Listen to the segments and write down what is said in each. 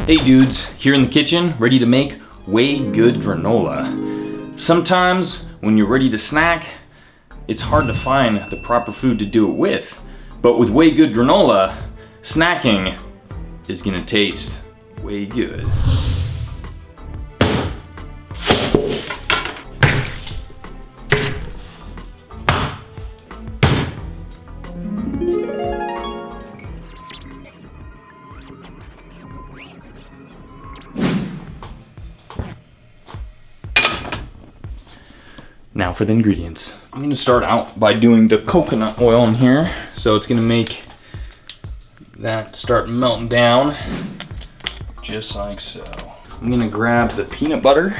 Hey dudes, here in the kitchen, ready to make way good granola. Sometimes when you're ready to snack, it's hard to find the proper food to do it with. But with way good granola, snacking is gonna taste way good. Now for the ingredients. I'm gonna start out by doing the coconut oil in here. So it's gonna make that start melting down, just like so. I'm gonna grab the peanut butter.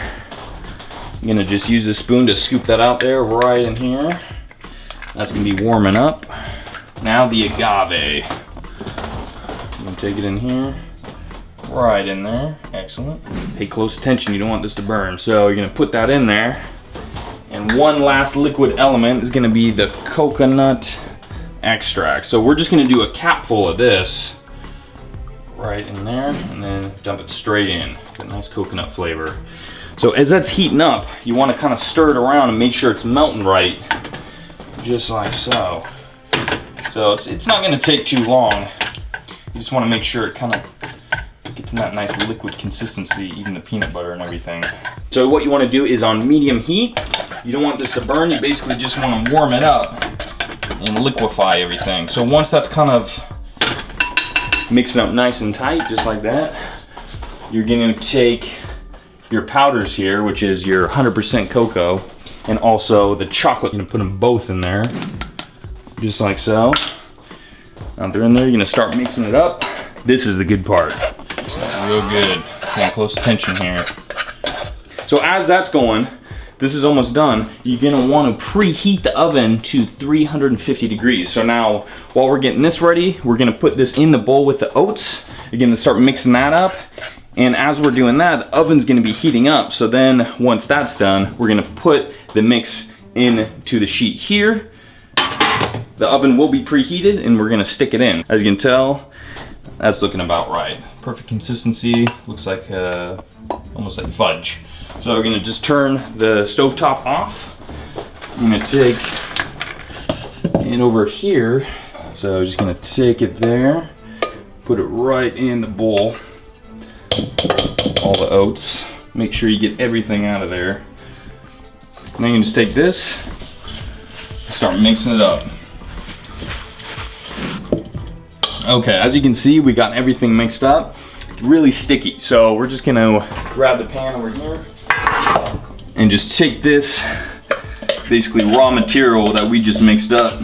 I'm gonna just use a spoon to scoop that out there right in here. That's gonna be warming up. Now the agave. I'm gonna take it in here, right in there, excellent. Pay close attention, you don't want this to burn. So you're gonna put that in there. And one last liquid element is gonna be the coconut extract. So we're just gonna do a capful of this right in there and then dump it straight in. Get a nice coconut flavor. So as that's heating up, you wanna kinda stir it around and make sure it's melting right, just like so. So it's not gonna take too long. You just wanna make sure it kinda gets in that nice liquid consistency, even the peanut butter and everything. So what you wanna do is on medium heat. You don't want this to burn, you basically just want to warm it up and liquefy everything. So once that's kind of mixing up nice and tight, just like that, you're going to take your powders here, which is your 100% cocoa, and also the chocolate. You're going to put them both in there, just like so. Now they're in there, you're going to start mixing it up. This is the good part. So real good. Paying close attention here. So as that's going, this is almost done. You're gonna wanna preheat the oven to 350 degrees. So now, while we're getting this ready, we're gonna put this in the bowl with the oats. You're gonna start mixing that up. And as we're doing that, the oven's gonna be heating up. So then, once that's done, we're gonna put the mix into the sheet here. The oven will be preheated and we're gonna stick it in. As you can tell, that's looking about right. Perfect consistency, looks like almost like fudge. So we're gonna just turn the stovetop off. I'm gonna take it over here. So just gonna take it there, put it right in the bowl. All the oats. Make sure you get everything out of there. And then you can just take this and start mixing it up. Okay, as you can see, we got everything mixed up. It's really sticky, so we're just gonna grab the pan over here and just take this basically raw material that we just mixed up,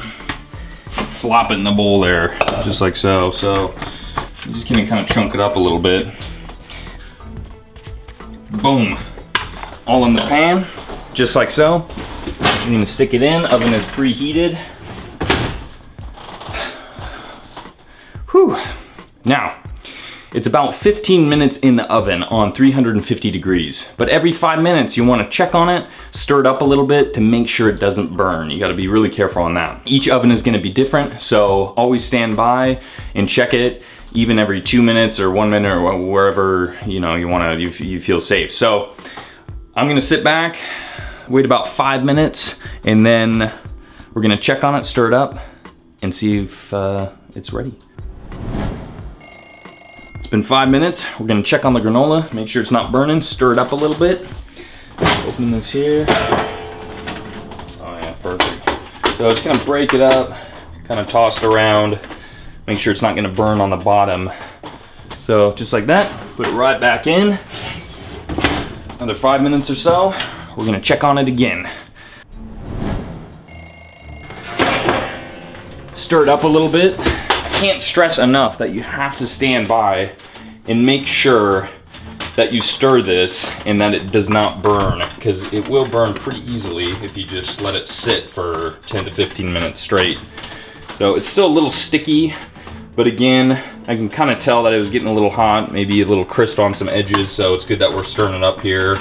flop it in the bowl there, just like so. So I'm just gonna kind of chunk it up a little bit. Boom, all in the pan, just like so. I'm gonna stick it in, oven is preheated. Whew. Now, it's about 15 minutes in the oven on 350 degrees. But every 5 minutes you want to check on it, stir it up a little bit to make sure it doesn't burn. You got to be really careful on that. Each oven is going to be different, so always stand by and check it even every 2 minutes or 1 minute or wherever you feel safe. So I'm going to sit back, wait about 5 minutes, and then we're going to check on it, stir it up, and see if it's ready. It's been 5 minutes. We're gonna check on the granola, make sure it's not burning, stir it up a little bit. Open this here. Oh yeah, perfect. So just gonna break it up, kind of toss it around, make sure it's not gonna burn on the bottom. So just like that, put it right back in. Another 5 minutes or so, we're gonna check on it again. Stir it up a little bit. Can't stress enough that you have to stand by and make sure that you stir this and that it does not burn, because it will burn pretty easily if you just let it sit for 10 to 15 minutes straight. So it's still a little sticky, but again, I can kind of tell that it was getting a little hot, maybe a little crisp on some edges, so it's good that we're stirring it up here.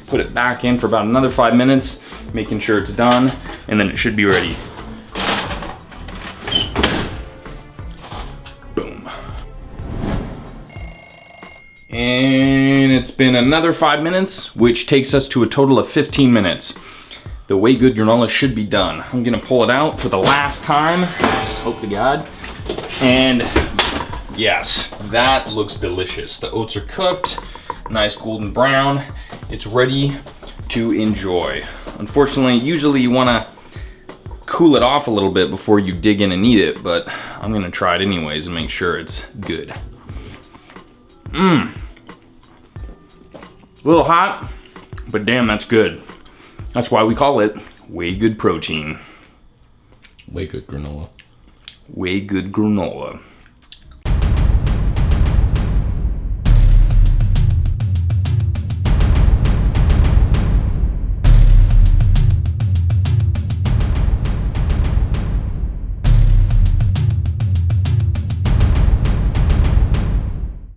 Put it back in for about another 5 minutes, making sure it's done, and then it should be ready. And it's been another 5 minutes, which takes us to a total of 15 minutes. The Way Good granola should be done. I'm gonna pull it out for the last time. Let's hope to God. And yes, that looks delicious. The oats are cooked, nice golden brown. It's ready to enjoy. Unfortunately, usually you wanna cool it off a little bit before you dig in and eat it, but I'm gonna try it anyways and make sure it's good. A little hot, but damn, that's good. That's why we call it Way Good Protein. Way Good granola. Way Good granola.